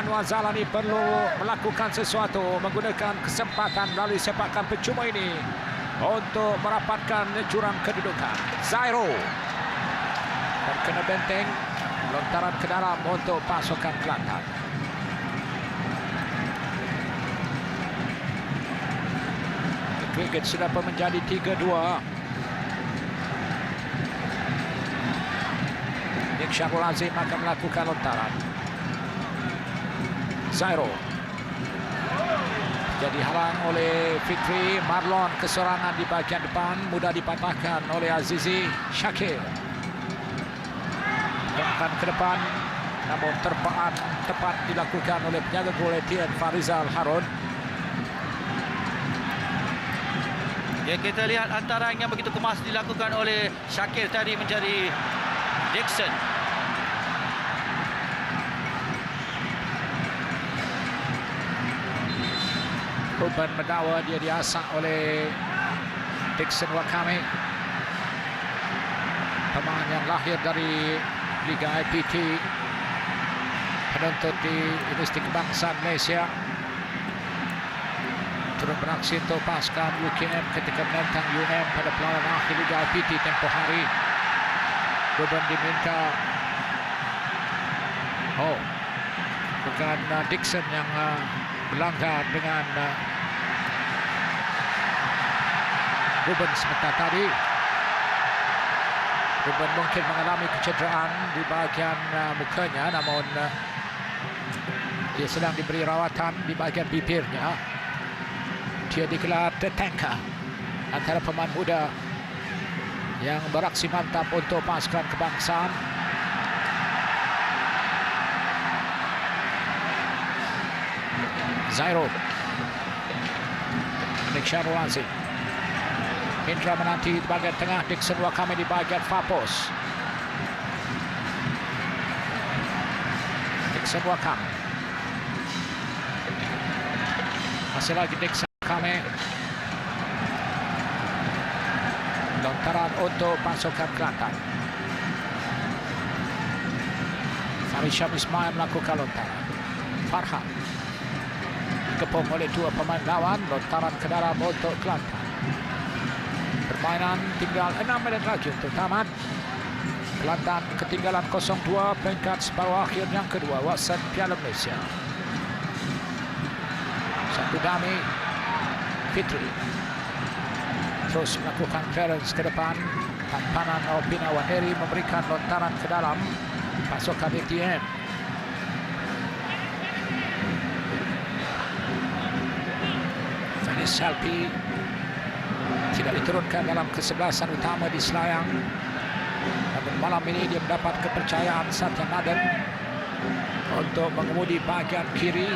Anwar Zalani perlu melakukan sesuatu, menggunakan kesempatan melalui sepakan percuma ini untuk merapatkan jurang kedudukan. Zairo terkena benteng, lontaran ke dalam untuk pasukan Kelantan. Aggregate sudah menjadi 3-2. Nick Syarul Azim akan melakukan lontaran. Zairo jadi halang oleh Fikri. Marlon keserangan di bahagian depan, mudah dipatahkan oleh Azizi. Syakir akan ke depan, namun terpaan tepat dilakukan oleh penjaga gol Etienne Farizal Harun. Ya, kita lihat antaran yang begitu kemas dilakukan oleh Syakir tadi menjadi Dixon. Ruben Medawa, dia diasak oleh Dixon Wakame, pemain yang lahir dari Liga IPT, penuntut di Universiti Kebangsaan Malaysia. Turun beraksi untuk pasukan UKM ketika menentang UM pada perlawanan akhir Liga IPT tempoh hari. Ruben diminta, bukan Dixon yang berlanggar dengan Ruben sebentar tadi. Ruben mungkin mengalami kecederaan di bahagian mukanya, namun dia sedang diberi rawatan di bahagian bibirnya. Dia digelar The Tanker, antara pemain muda yang beraksi mantap untuk pasukan kebangsaan. Zairo, Nick Syarul Azim, Indra menanti di bahagian tengah. Dixon Wakame di bahagian far post. Dixon Wakame, masih lagi Dixon Wakame. Lontaran untuk pasukan Kelantan. Farisham Ismail melakukan lontaran. Farhan dikepung oleh dua pemain lawan, lontaran ke dalam untuk Kelantan. Permainan tinggal 6 minit lagi untuk tamat. Kelantan ketinggalan 0-2 peringkat separuh akhir yang kedua Watson Piala Malaysia. Satu dami Fitri terus melakukan clearance ke depan. Tampanan Opina Waheri memberikan lontaran ke dalam pasukan Etienne. Vanis Salpi tidak diturunkan dalam kesebelasan utama di Selayang, namun malam ini dia mendapat kepercayaan Satya Naden untuk mengemudi bahagian kiri.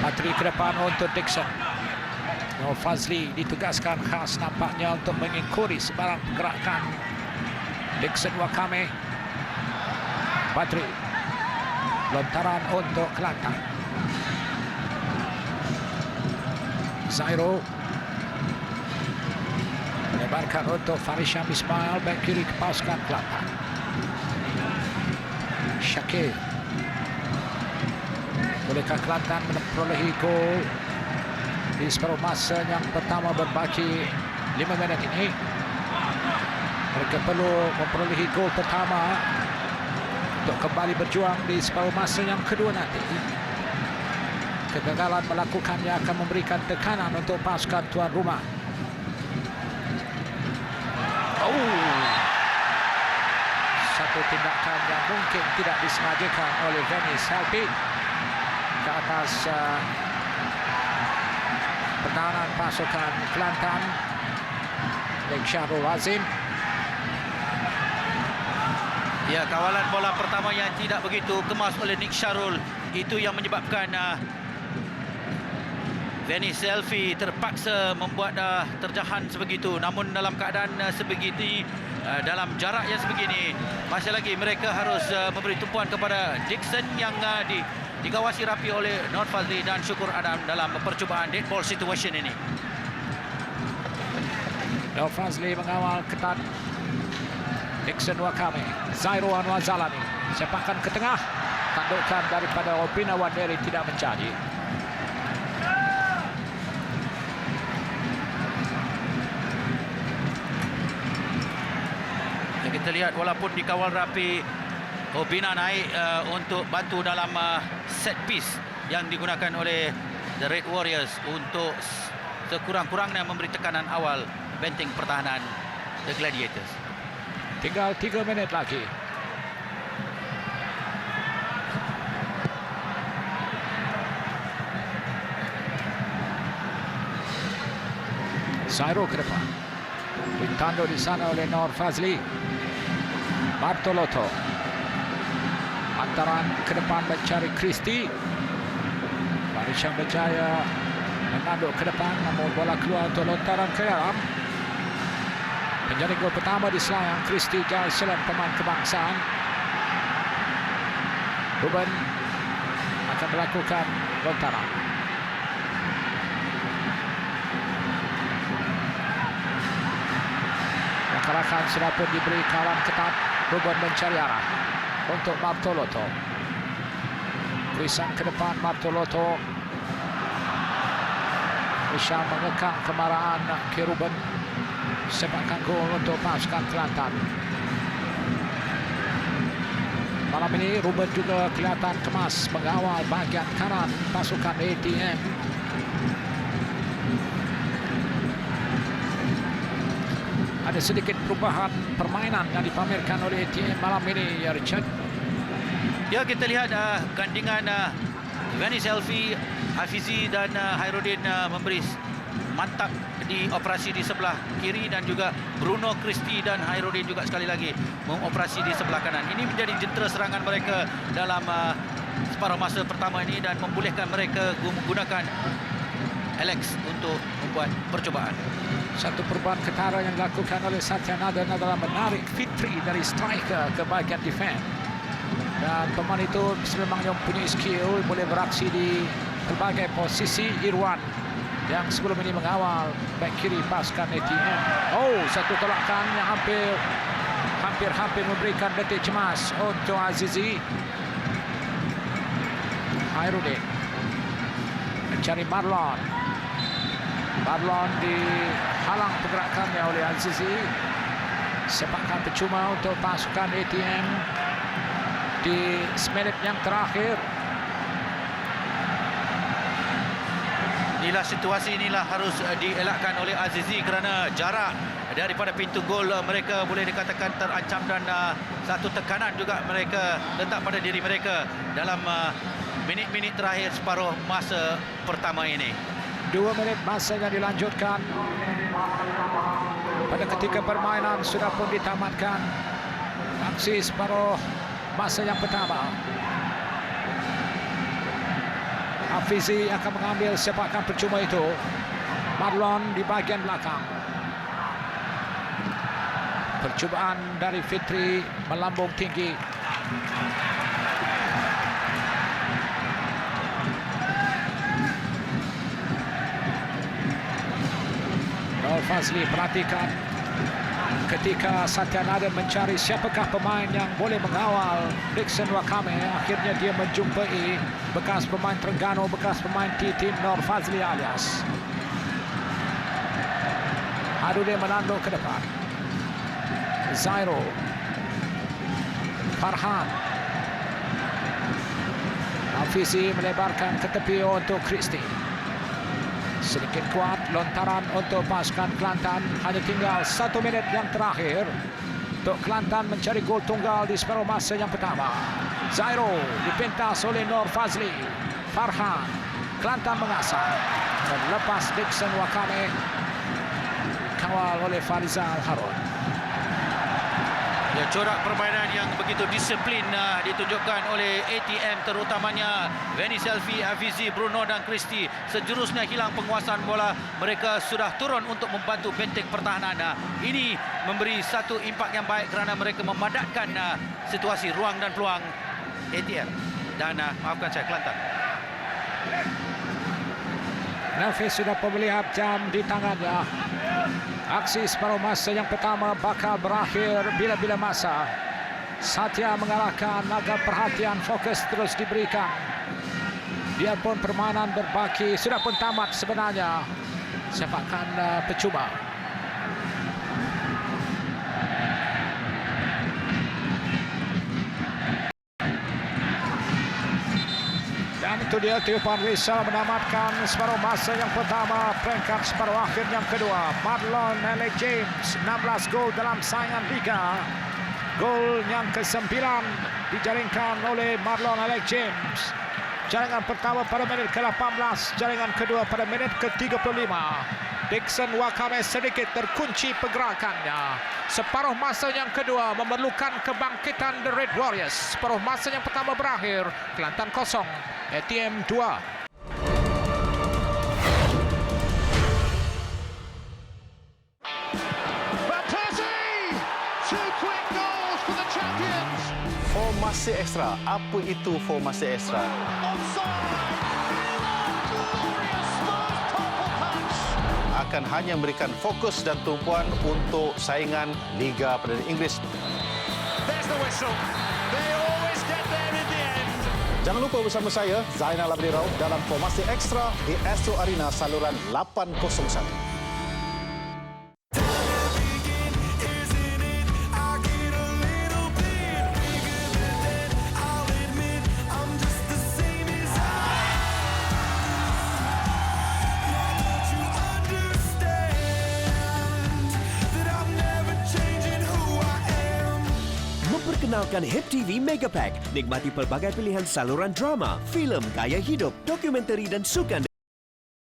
Patri ke depan untuk Dixon. Fazli ditugaskan khas nampaknya untuk mengingkuri sebarang pergerakan Dixon Wakame. Patri, lontaran untuk Kelantan. Zairo melebarkan untuk Farisham Ismail, back kiri ke pasukan Kelantan. Syakir, bolehkah Kelantan memperolehi gol di separuh masa yang pertama berbaki 5 minit ini? Mereka perlu memperolehi gol pertama untuk kembali berjuang di separuh masa yang kedua nanti. Kegagalan melakukannya akan memberikan tekanan untuk pasukan tuan rumah. Satu tindakan yang mungkin tidak disengajakan oleh Vanis Salpi ke atas pertahanan pasukan Kelantan. Nick Syarul Azim. Ya, kawalan bola pertama yang tidak begitu kemas oleh Nick Syarul, itu yang menyebabkan Vanis Salpi terpaksa membuat terjahan sebegitu. Namun dalam keadaan sebegitu, dalam jarak yang sebegini, masih lagi mereka harus memberi tumpuan kepada Dixon yang digawasi rapi oleh Nur Fazli dan Syukur Adam dalam percubaan dead ball situation ini. Nur Fazli mengawal ketat. Dixon Wakame, Zairo Anwar Zalani, sepakan ke tengah. Tandukan daripada Robina Wanderi tidak menjadi. Kita lihat walaupun dikawal rapi, Robina naik untuk bantu dalam set piece yang digunakan oleh The Red Warriors untuk sekurang-kurangnya memberi tekanan awal benteng pertahanan The Gladiators. Tinggal 3 minit lagi. Zairo ke depan. Ditandu di sana oleh Nur Fazli. Bartolotto. Antaran ke depan mencari Christie. Marisha berjaya menanduk ke depan, namun bola keluar untuk lontaran ke dalam. Penjaring gol pertama di Selayang, Christie Jalselan, pemain kebangsaan. Ruben akan melakukan lontaran. Rakan-rakan sudah pun diberi kawan ketat. Ruben mencari arah untuk Bartolotto. Tulisan ke depan Bartolotto. Bisa mengekang kemarahan ke Ruben. Sepakan gol untuk pasukan Kelantan. Malam ini Ruben juga kelihatan kemas mengawal bahagian kanan pasukan ATM. Ada sedikit perubahan permainan yang dipamerkan oleh ATM malam ini, ya Richard. Ya, kita lihat gandingan Vani Selvi, Hafizi dan Hairudin memberi mantap di operasi di sebelah kiri, dan juga Bruno, Christie dan Hairudin juga sekali lagi mengoperasi di sebelah kanan. Ini menjadi jentera serangan mereka dalam separuh masa pertama ini dan membolehkan mereka menggunakan Alex untuk membuat percobaan. Satu perubahan ketara yang dilakukan oleh Satya Naden adalah menarik Fitri dari striker ke bahagian defense. Dan pemain itu sememangnya mempunyai skill, boleh beraksi di berbagai posisi. Irwan yang sebelum ini mengawal back kiri pasukan ATM. Oh, satu tolakan yang hampir memberikan detik cemas untuk Azizi. Hairudin mencari Marlon. Marlon dihalang pergerakannya oleh Azizi. Sepakan percuma untuk pasukan ATM di semenit yang terakhir. Inilah situasi, inilah harus dielakkan oleh Azizi kerana jarak daripada pintu gol mereka boleh dikatakan terancam, dan satu tekanan juga mereka letak pada diri mereka dalam minit-minit terakhir separuh masa pertama ini. 2 minit masa yang dilanjutkan. Pada ketika permainan sudah pun ditamatkan. Aksi separuh masa yang pertama. Hafizi akan mengambil sepakan percuma itu. Marlon di bahagian belakang. Percubaan dari Fitri melambung tinggi. Nur Fazli, perhatikan ketika Satya Naden mencari siapakah pemain yang boleh mengawal Dixon Wakame, akhirnya dia menjumpai bekas pemain Terengganu, bekas pemain tim Nur Fazli alias. Hairudin menanduk ke depan. Zairo, Farhan, Hafizi melebarkan ke tepi untuk Christie. Sedikit kuat lontaran untuk pasukan Kelantan. Hanya tinggal 1 minit yang terakhir untuk Kelantan mencari gol tunggal di separuh masa yang pertama. Zairo dipintas oleh Nur Fazli. Farhan, Kelantan mengasah. Terlepas Dixon Wakame, kawal oleh Farizal Harun. Ya, corak permainan yang begitu disiplin ditunjukkan oleh ATM, terutamanya Vani Selvi, Hafizi, Bruno dan Christie. Sejurusnya hilang penguasaan bola, mereka sudah turun untuk membantu benteng pertahanan. Ini memberi satu impak yang baik kerana mereka memadatkan situasi ruang dan peluang ATM dan maafkan saya, Kelantan. Nafis sudah melihat jam di tangannya. Aksi separuh masa yang pertama bakal berakhir bila-bila masa. Satya mengalahkan agar perhatian fokus terus diberikan. Biarpun permainan berbaki sudah pun tamat sebenarnya. Sepakan percuma. Dan itu dia tiupan whistle menamatkan separuh masa yang pertama, peringkat separuh akhir yang kedua. Marlon Alec James 16 gol dalam saingan Liga. Gol yang ke-9 dijaringkan oleh Marlon Alec James. Jaringan pertama pada minit ke-18, jaringan kedua pada minit ke-35. Dixon Wakame sedikit terkunci pergerakannya. Separuh masa yang kedua memerlukan kebangkitan The Red Warriors. Separuh masa yang pertama berakhir, Kelantan 0, ATM 2. Formasi ekstra. Apa itu formasi ekstra? Akan hanya memberikan fokus dan tumpuan untuk saingan Liga Perdana Inggeris. Jangan lupa bersama saya, Zainal Abdirau, dalam formasi ekstra di Astro Arena saluran 801. Memperkenalkan Hip TV Mega Pack. Nikmati pelbagai pilihan saluran drama, filem, gaya hidup, dokumentari dan sukan.